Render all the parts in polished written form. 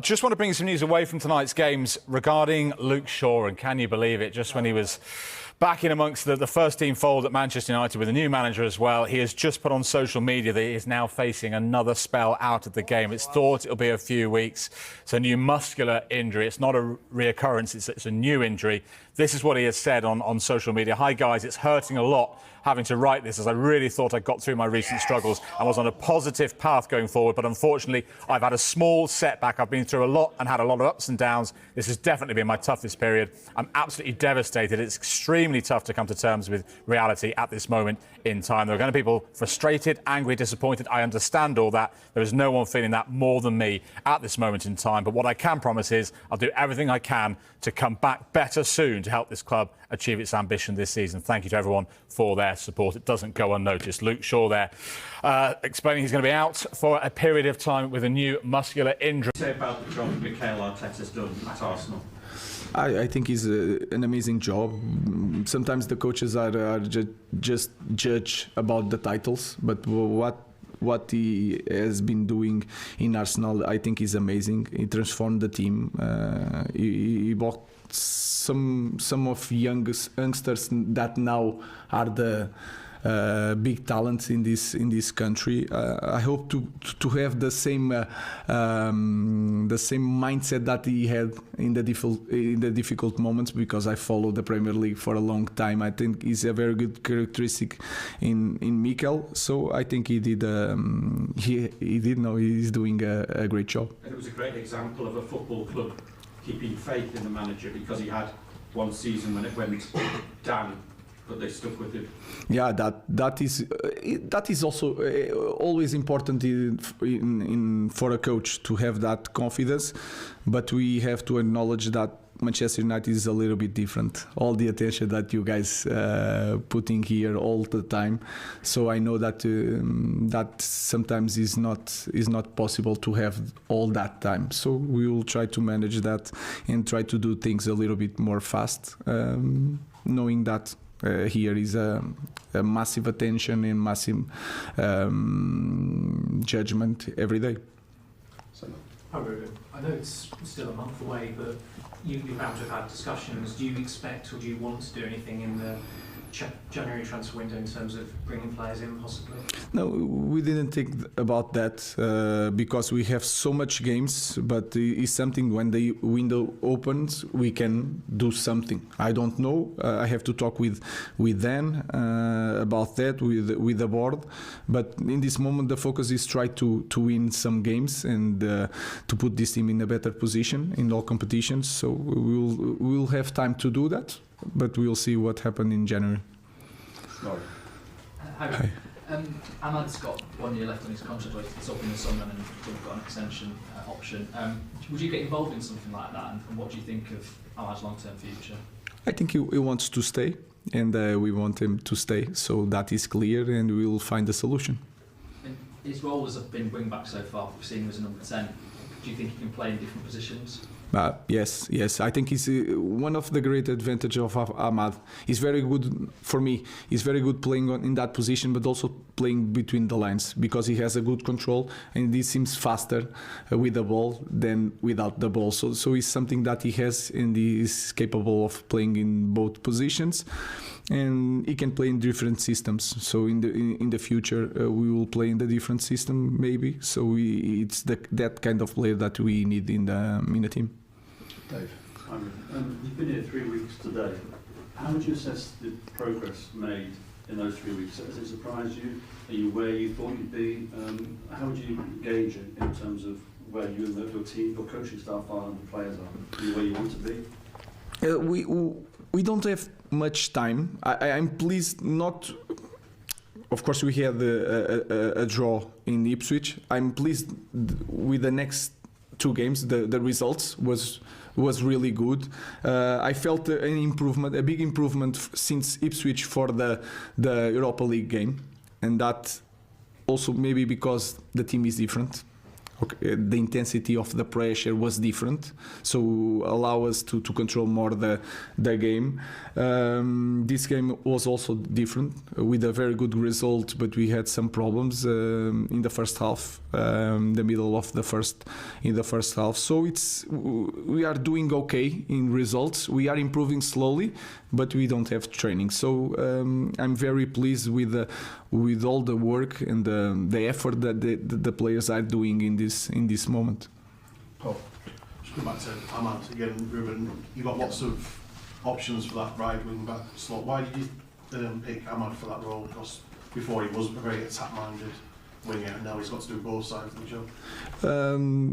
Just want to bring some news away from tonight's games regarding Luke Shaw, and can you believe it, just when he was back in amongst the first team fold at Manchester United with a new manager as well, he has just put on social media that he is now facing another spell out of the game. It's thought it'll be a few weeks. It's a new muscular injury. It's not a reoccurrence, it's a new injury. This is what he has said on social media. Hi guys, it's hurting a lot having to write this, as I really thought I got through my recent struggles and was on a positive path going forward, but unfortunately I've had a small setback. I've been through a lot and had a lot of ups and downs. This has definitely been my toughest period. I'm absolutely devastated. It's extremely tough to come to terms with reality at this moment in time. There are going to be people frustrated, angry, disappointed. I understand all that. There is no one feeling that more than me at this moment in time, but what I can promise is I'll do everything I can to come back better soon to help this club achieve its ambition this season. Thank you to everyone for their support. It doesn't go unnoticed. Luke Shaw there explaining he's going to be out for a period of time with a new muscular injury. Say about the job Mikel Arteta's done at Arsenal. I think he's an amazing job. Sometimes the coaches are just judge about the titles, but what he has been doing in Arsenal, I think, is amazing. He transformed the team. He bought some of youngsters that now are the big talents in this country. I hope to have the same mindset that he had in the difficult moments, because I followed the Premier League for a long time. I think it's a very good characteristic in Mikel. So I think he did. He's doing a great job. And it was a great example of a football club keeping faith in the manager, because he had one season when it went down, but they stuck with it. Yeah, that is also always important for a coach to have that confidence, but we have to acknowledge that Manchester United is a little bit different. All the attention that you guys putting here all the time, so I know that that sometimes is not possible to have all that time. So we will try to manage that and try to do things a little bit more fast, knowing that. Here is a massive attention and massive judgment every day. Hi Ruben, I know it's still a month away, but you're bound to have had discussions. Do you expect or do you want to do anything in the January transfer window in terms of bringing players in possibly? No, we didn't think about that because we have so much games, but it's something when the window opens we can do something. I don't know, I have to talk with Dan about that, with the board, but in this moment the focus is try to win some games and to put this team in a better position in all competitions. So we'll have time to do that, but we'll see what happens in January. Hi. Ahmad's got 1 year left on his contract. It's up in the summer, and we've got an extension option. Would you get involved in something like that, and what do you think of Ahmad's long-term future? I think he wants to stay, and we want him to stay, so that is clear, and we will find a solution. And his role has been wing-back so far. We've seen him as a number 10. Do you think he can play in different positions? Yes. I think he's one of the great advantages of Ahmad. He's very good, for me, he's very good playing in that position, but also playing between the lines, because he has a good control and he seems faster with the ball than without the ball. So it's something that he has, and he is capable of playing in both positions. And he can play in different systems. So in the future we will play in the different system maybe. So it's that kind of player that we need in the team. Dave, you've been here 3 weeks today. How would you assess the progress made in those 3 weeks? Has it surprised you? Are you where you thought you'd be? How would you gauge it in terms of where you and your team, your coaching staff are, and the players are? Are you where you want to be? We don't have much time. I'm pleased not. Of course, we had a draw in Ipswich. I'm pleased with the next 2 games. The results was really good. I felt an improvement, a big improvement since Ipswich for the Europa League game, and that also maybe because the team is different. Okay, the intensity of the pressure was different, so allow us to control more the game. This game was also different with a very good result, but we had some problems in the first half, the middle of the first half. So we are doing okay in results. We are improving slowly, but we don't have training. So I'm very pleased with all the work and the effort that the players are doing in this moment. Paul, just go back to Ahmad again, Ruben. You got lots of options for that right wing back slot. Why did you pick Ahmad for that role? Because before he wasn't a very attack-minded winger, and now he's got to do both sides of the job.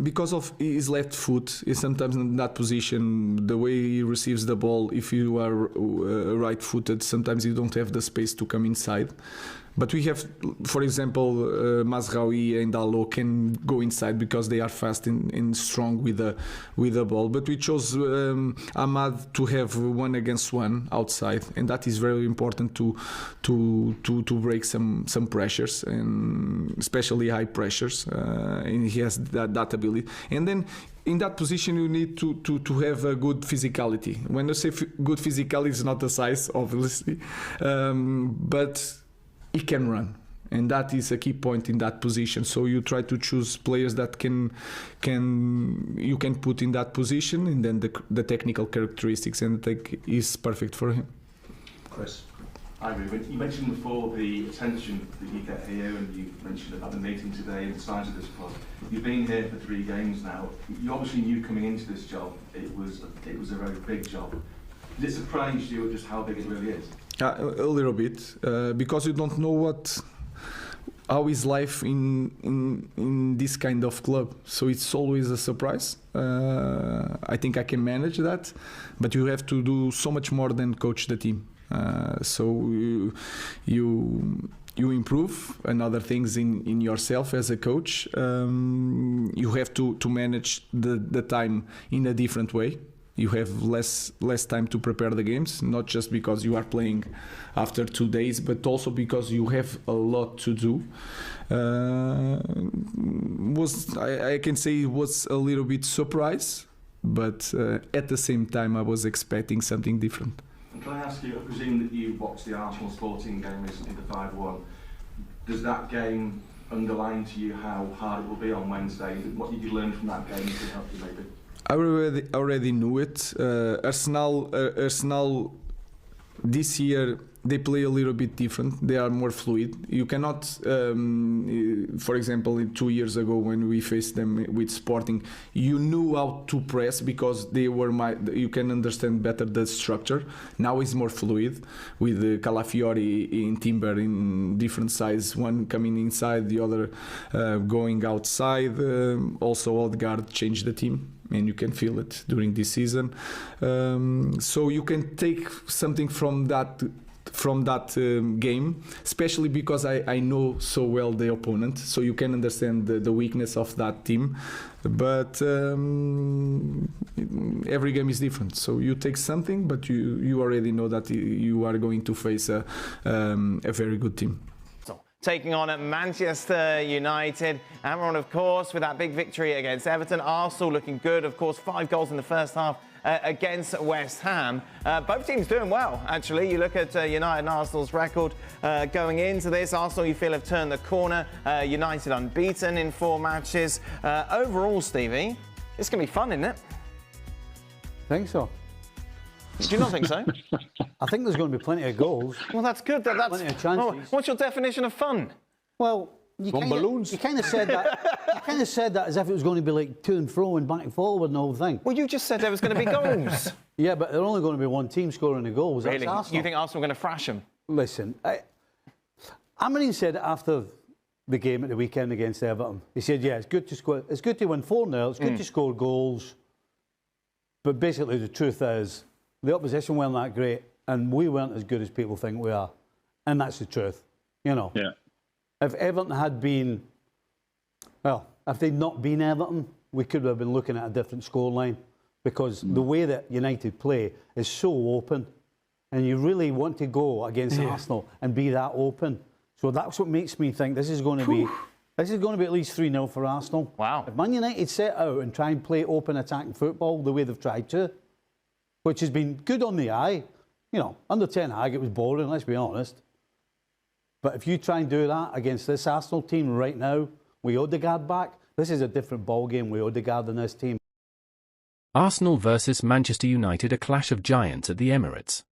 Because of his left foot, is sometimes in that position, the way he receives the ball, if you are right-footed, sometimes you don't have the space to come inside. But we have, for example, Mazraoui and Dalot can go inside because they are fast and strong with the ball. But we chose Ahmad to have 1-against-1 outside, and that is very important to break some pressures, and especially high pressures. And he has that ability. And then in that position, you need to have a good physicality. When I say good physicality, it's not the size, obviously, but he can run, and that is a key point in that position. So you try to choose players that you can put in that position, and then the technical characteristics and is perfect for him. Chris. Hi, Ruben. You mentioned before the attention that you get here, and you mentioned about the meeting today and the size of this club. You've been here for 3 games now. You obviously knew coming into this job it was a very big job. Did it surprise you just how big it really is? A little bit, because you don't know how is life in this kind of club. So it's always a surprise. I think I can manage that, but you have to do so much more than coach the team. So you improve and other things in yourself as a coach. You have to manage the time in a different way. You have less time to prepare the games, not just because you are playing after 2 days, but also because you have a lot to do. I can say it was a little bit surprise, but at the same time I was expecting something different. And can I ask you, I presume that you watched the Arsenal Sporting game recently, the 5-1. Does that game underline to you how hard it will be on Wednesday? What did you learn from that game to help you maybe? I already knew it. Arsenal this year, they play a little bit different. They are more fluid. You cannot, for example, 2 years ago when we faced them with Sporting, you knew how to press because they were you can understand better the structure. Now it's more fluid with Calafiori in Timber in different sides, one coming inside, the other going outside. Also, Odegaard changed the team, and you can feel it during this season. So you can take something from that game, especially because I know so well the opponent, so you can understand the weakness of that team. But every game is different, so you take something, but you already know that you are going to face a very good team. Taking on at Manchester United. Amorim, of course, with that big victory against Everton. Arsenal looking good, of course, 5 goals in the first half against West Ham. Both teams doing well, actually. You look at United and Arsenal's record going into this. Arsenal, you feel, have turned the corner. United unbeaten in 4 matches. Overall, Stevie, it's going to be fun, isn't it? I think so. Do you not think so? I think there's going to be plenty of goals. Well, that's good. That's plenty of chances. Oh, what's your definition of fun? Well, you kind of said that as if it was going to be like to and fro and back and forward and the whole thing. Well, you just said there was going to be goals. Yeah, but there's only going to be one team scoring the goals. Really? That's Arsenal. You think Arsenal are going to thrash them? Listen, Amorim said after the game at the weekend against Everton, he said, "Yeah, it's good to score. It's good to win 4-0. It's good to score goals." But basically, the truth is, the opposition weren't that great, and we weren't as good as people think we are, and that's the truth. You know. Yeah. If Everton had been, well, if they'd not been Everton, we could have been looking at a different scoreline, because the way that United play is so open, and you really want to go against Arsenal and be that open. So that's what makes me think this is going to be This is going to be at least 3-0 for Arsenal. Wow. If Man United set out and try and play open attacking football the way they've tried to, which has been good on the eye, you know, under Ten Hag it was boring, let's be honest. But if you try and do that against this Arsenal team right now, with Odegaard back, this is a different ballgame with Odegaard in this team. Arsenal versus Manchester United, a clash of giants at the Emirates.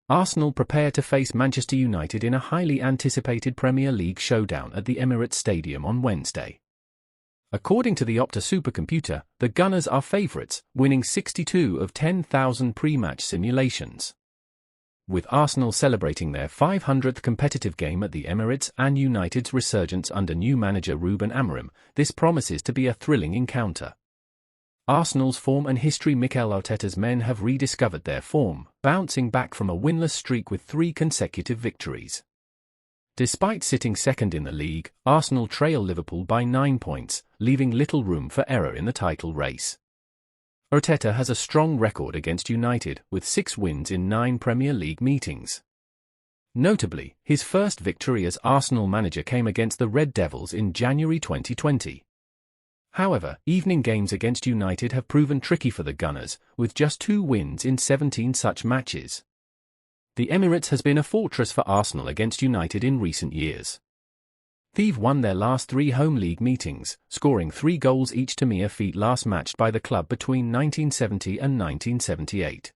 Arsenal prepare to face Manchester United in a highly anticipated Premier League showdown at the Emirates Stadium on Wednesday. According to the Opta supercomputer, the Gunners are favourites, winning 62 of 10,000 pre-match simulations. With Arsenal celebrating their 500th competitive game at the Emirates and United's resurgence under new manager Ruben Amorim, this promises to be a thrilling encounter. Arsenal's form and history. Mikel Arteta's men have rediscovered their form, bouncing back from a winless streak with 3 consecutive victories. Despite sitting second in the league, Arsenal trail Liverpool by 9 points, leaving little room for error in the title race. Arteta has a strong record against United, with 6 wins in 9 Premier League meetings. Notably, his first victory as Arsenal manager came against the Red Devils in January 2020. However, evening games against United have proven tricky for the Gunners, with just 2 wins in 17 such matches. The Emirates has been a fortress for Arsenal against United in recent years. They've won their last 3 home league meetings, scoring 3 goals each to mere feat last matched by the club between 1970 and 1978.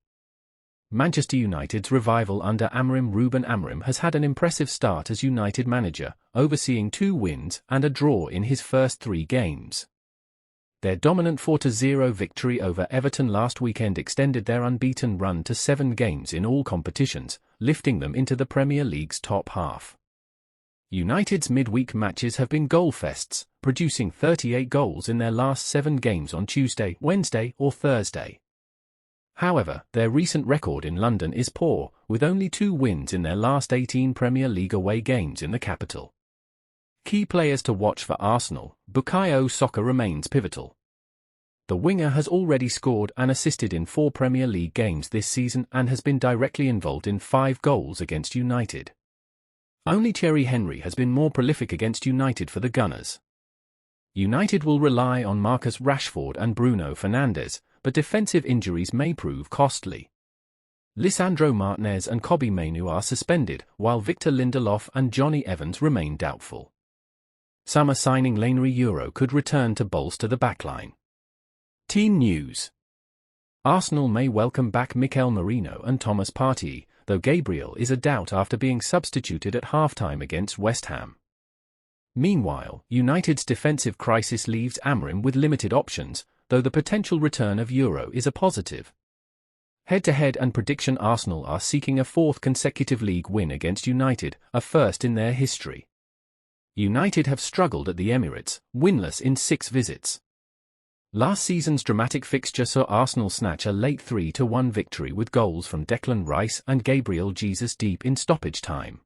Manchester United's revival under Amorim. Ruben Amorim has had an impressive start as United manager, overseeing 2 wins and a draw in his first 3 games. Their dominant 4-0 victory over Everton last weekend extended their unbeaten run to 7 games in all competitions, lifting them into the Premier League's top half. United's midweek matches have been goal-fests, producing 38 goals in their last 7 games on Tuesday, Wednesday or Thursday. However, their recent record in London is poor, with only 2 wins in their last 18 Premier League away games in the capital. Key players to watch for Arsenal. Bukayo Saka remains pivotal. The winger has already scored and assisted in 4 Premier League games this season and has been directly involved in 5 goals against United. Only Thierry Henry has been more prolific against United for the Gunners. United will rely on Marcus Rashford and Bruno Fernandes, but defensive injuries may prove costly. Lisandro Martinez and Kobbie Mainoo are suspended, while Victor Lindelof and Johnny Evans remain doubtful. Summer signing Lainery Euro could return to bolster the backline. Team news. Arsenal may welcome back Mikel Merino and Thomas Partey, though Gabriel is a doubt after being substituted at half-time against West Ham. Meanwhile, United's defensive crisis leaves Amorim with limited options, though the potential return of Euro is a positive. Head-to-head and prediction. Arsenal are seeking a 4th consecutive league win against United, a first in their history. United have struggled at the Emirates, winless in 6 visits. Last season's dramatic fixture saw Arsenal snatch a late 3-1 victory with goals from Declan Rice and Gabriel Jesus deep in stoppage time.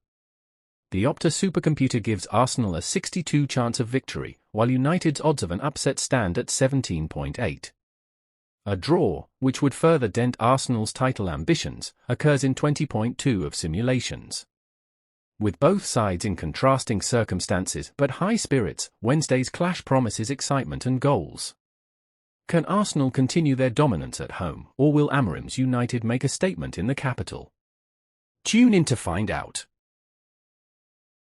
The Opta supercomputer gives Arsenal a 62% chance of victory, while United's odds of an upset stand at 17.8. A draw, which would further dent Arsenal's title ambitions, occurs in 20.2 of simulations. With both sides in contrasting circumstances but high spirits, Wednesday's clash promises excitement and goals. Can Arsenal continue their dominance at home, or will Amorim's United make a statement in the capital? Tune in to find out.